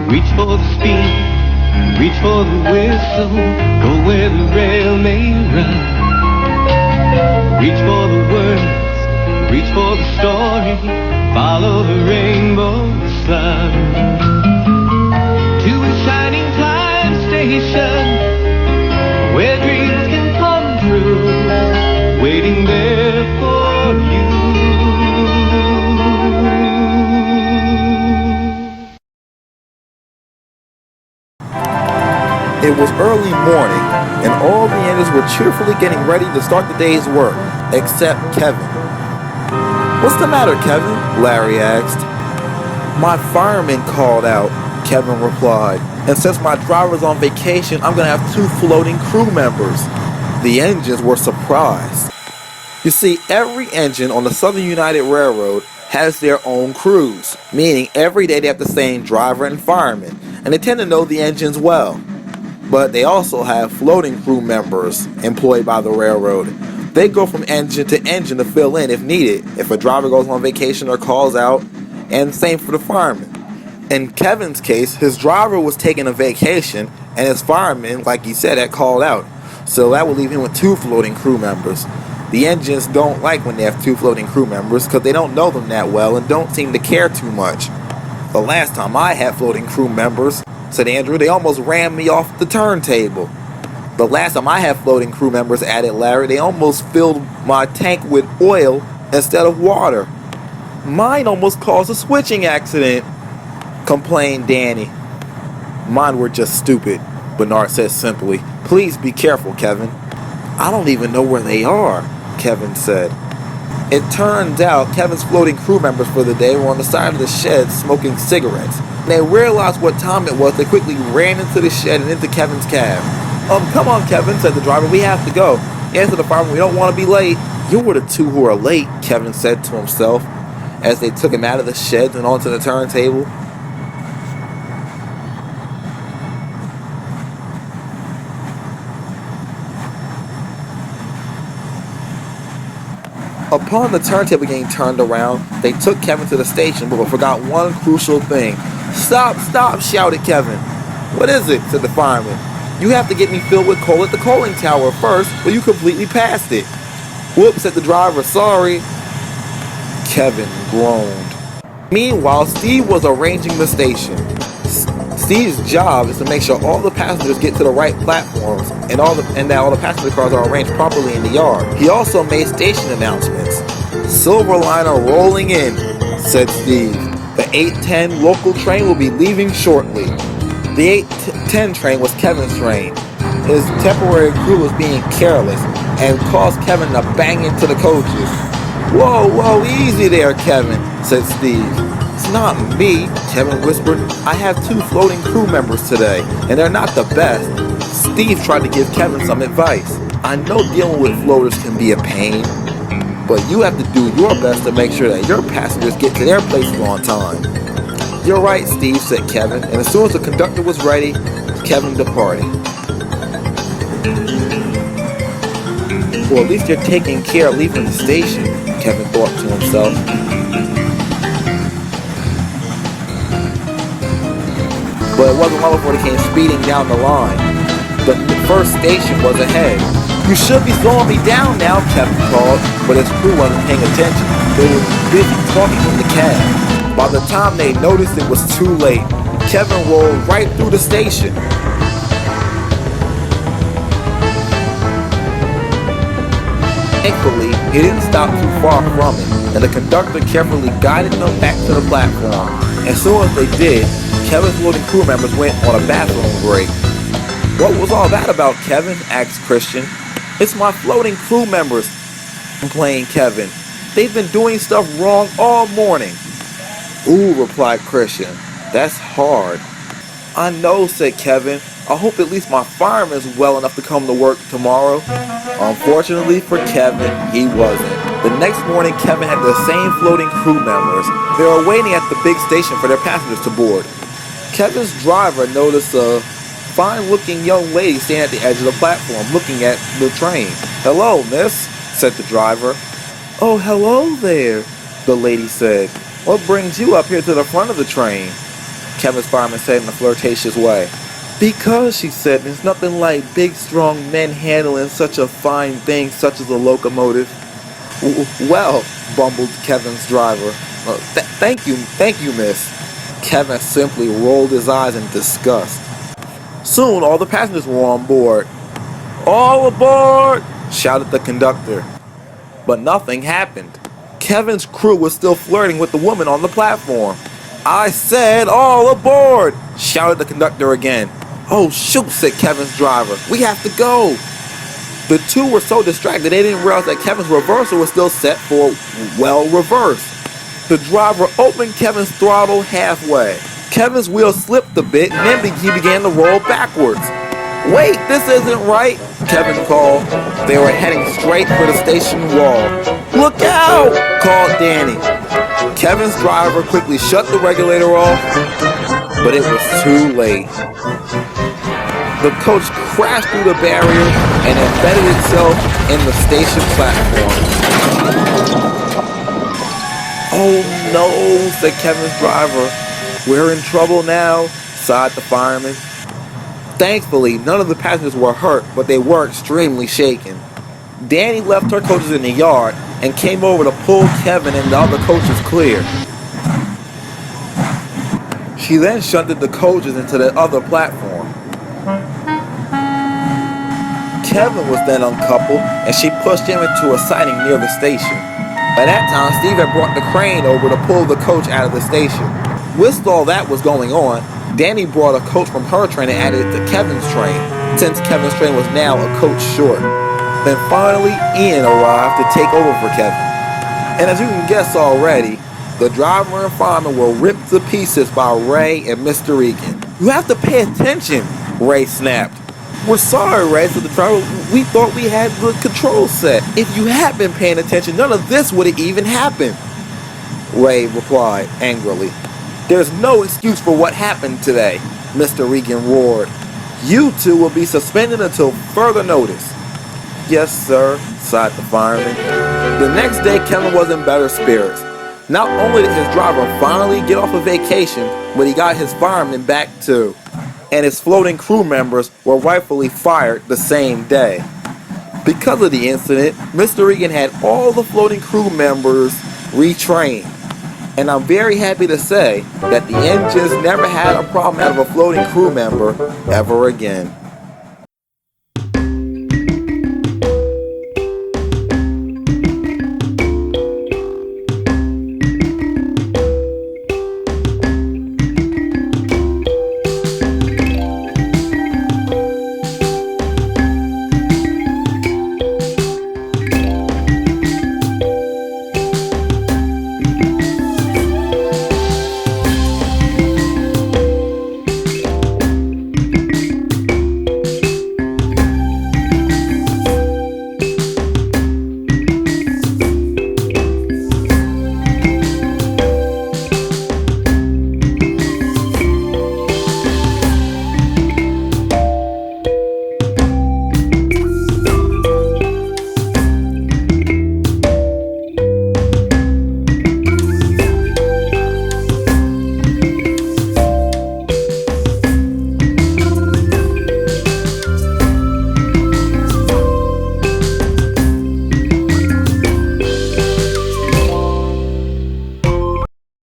Reach for the speed, reach for the whistle, go where the rail may run. Reach for the words, reach for the story, follow the rainbow sun. To a shining time station, where dreams can come true, waiting there for you. It was early morning, and all the engines were cheerfully getting ready to start the day's work, except Kevin. "What's the matter, Kevin?" Larry asked. "My fireman called out," Kevin replied. "And since my driver's on vacation, I'm going to have 2 floating crew members." The engines were surprised. You see, every engine on the Southern United Railroad has their own crews, meaning every day they have the same driver and fireman, and they tend to know the engines well. But they also have floating crew members employed by the railroad. They go from engine to engine to fill in if needed, if a driver goes on vacation or calls out, and same for the fireman. In Kevin's case, his driver was taking a vacation, and his fireman, like he said, had called out. So that would leave him with 2 floating crew members. The engines don't like when they have 2 floating crew members because they don't know them that well and don't seem to care too much. The last time I had floating crew members, said Andrew, they almost ran me off the turntable. The last time I had floating crew members, added Larry, they almost filled my tank with oil instead of water. Mine almost caused a switching accident, complained Danny. Mine were just stupid, Bernard said simply. Please be careful, Kevin. I don't even know where they are, Kevin said. It turns out Kevin's floating crew members for the day were on the side of the shed smoking cigarettes. When they realized what time it was, they quickly ran into the shed and into Kevin's cab. Come on, Kevin, said the driver, we have to go. Answer the fireman, we don't want to be late. You were the 2 who are late, Kevin said to himself as they took him out of the shed and onto the turntable. Upon the turntable getting turned around, they took Kevin to the station but forgot one crucial thing. Stop, stop, shouted Kevin. What is it, said the fireman. You have to get me filled with coal at the coaling tower first, or you completely passed it. Whoops, said the driver, sorry. Kevin groaned. Meanwhile, Steve was arranging the station. Steve's job is to make sure all the passengers get to the right platforms and that all the passenger cars are arranged properly in the yard. He also made station announcements. Silverliner rolling in, said Steve. The 8:10 local train will be leaving shortly. The 8:10 train was Kevin's train. His temporary crew was being careless and caused Kevin to bang into the coaches. Whoa, whoa, easy there, Kevin, said Steve. It's not me, Kevin whispered. I have 2 floating crew members today, and they're not the best. Steve tried to give Kevin some advice. I know dealing with floaters can be a pain, but you have to do your best to make sure that your passengers get to their places on time. You're right, Steve, said Kevin, and as soon as the conductor was ready, Kevin departed. Well, at least you're taking care of leaving the station, Kevin thought to himself. But it wasn't long before they came speeding down the line. The first station was ahead. You should be slowing me down now, Kevin called, but his crew wasn't paying attention. They were busy talking in the cab. By the time they noticed it was too late, Kevin rolled right through the station. Thankfully, he didn't stop too far from it, and the conductor carefully guided them back to the platform. As soon as they did, Kevin's floating crew members went on a bathroom break. What was all that about, Kevin? Asked Christian. It's my floating crew members, complained Kevin. They've been doing stuff wrong all morning. Ooh, replied Christian. That's hard. I know, said Kevin. I hope at least my fireman's well enough to come to work tomorrow. Unfortunately for Kevin, he wasn't. The next morning, Kevin had the same floating crew members. They were waiting at the big station for their passengers to board. Kevin's driver noticed a fine-looking young lady standing at the edge of the platform looking at the train. Hello, miss, said the driver. Oh, hello there, the lady said. What brings you up here to the front of the train? Kevin's fireman said in a flirtatious way. Because, she said, there's nothing like big, strong men handling such a fine thing such as a locomotive. Well, bumbled Kevin's driver. Thank you, miss. Kevin simply rolled his eyes in disgust. Soon, all the passengers were on board. All aboard! Shouted the conductor. But nothing happened. Kevin's crew was still flirting with the woman on the platform. I said all aboard! Shouted the conductor again. Oh shoot, said Kevin's driver. We have to go. The two were so distracted they didn't realize that Kevin's reversal was still set for, well, reverse. The driver opened Kevin's throttle halfway. Kevin's wheel slipped a bit and then he began to roll backwards. Wait, this isn't right, Kevin called. They were heading straight for the station wall. Look out, called Danny. Kevin's driver quickly shut the regulator off, but it was too late. The coach crashed through the barrier and embedded itself in the station platform. Oh no, said Kevin's driver. We're in trouble now, sighed the fireman. Thankfully, none of the passengers were hurt, but they were extremely shaken. Danny left her coaches in the yard and came over to pull Kevin and the other coaches clear. She then shunted the coaches into the other platform. Kevin was then uncoupled and she pushed him into a siding near the station. By that time, Steve had brought the crane over to pull the coach out of the station. Whilst all that was going on, Danny brought a coach from her train and added it to Kevin's train, since Kevin's train was now a coach short. Then finally, Ian arrived to take over for Kevin. And as you can guess already, the driver and fireman were ripped to pieces by Ray and Mr. Egan. You have to pay attention, Ray snapped. We're sorry, Ray, said the driver. We thought we had the control set. If you had been paying attention, none of this would have even happened, Ray replied angrily. There's no excuse for what happened today, Mr. Egan roared. You two will be suspended until further notice. Yes, sir, sighed the fireman. The next day, Kevin was in better spirits. Not only did his driver finally get off a vacation, but he got his fireman back too. And his floating crew members were rightfully fired the same day. Because of the incident, Mr. Egan had all the floating crew members retrained. And I'm very happy to say that the engines never had a problem out of a floating crew member ever again.